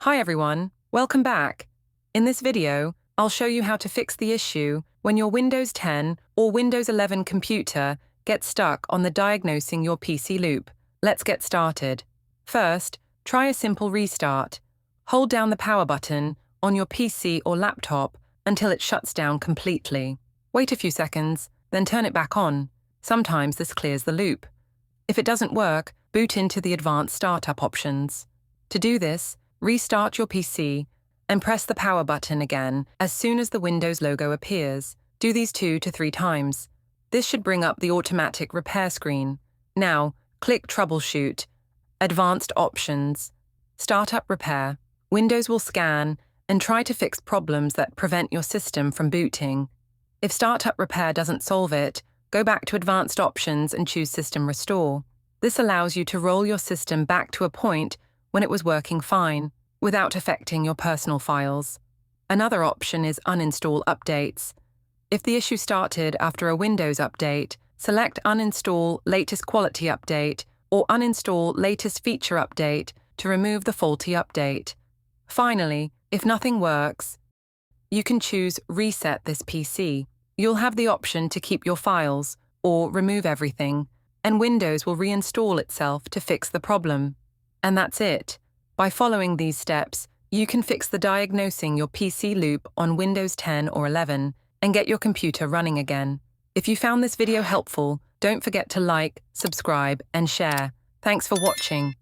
Hi everyone, welcome back. In this video, I'll show you how to fix the issue when your Windows 10 or Windows 11 computer gets stuck on the Diagnosing your PC loop. Let's get started. First, try a simple restart. Hold down the power button on your PC or laptop until it shuts down completely. Wait a few seconds, then turn it back on. Sometimes this clears the loop. If it doesn't work, boot into the advanced startup options. To do this, restart your PC and press the power button again as soon as the Windows logo appears. Do these 2 to 3 times. This should bring up the automatic repair screen. Now, click Troubleshoot, Advanced Options, Startup Repair. Windows will scan and try to fix problems that prevent your system from booting. If Startup Repair doesn't solve it, go back to Advanced Options and choose System Restore. This allows you to roll your system back to a point when it was working fine, without affecting your personal files. Another option is Uninstall Updates. If the issue started after a Windows update, select Uninstall Latest Quality Update or Uninstall Latest Feature Update to remove the faulty update. Finally, if nothing works, you can choose Reset this PC. You'll have the option to keep your files or remove everything, and Windows will reinstall itself to fix the problem. And that's it. By following these steps, you can fix the Diagnosing your PC loop on Windows 10 or 11 and get your computer running again. If you found this video helpful, don't forget to like, subscribe, and share. Thanks for watching.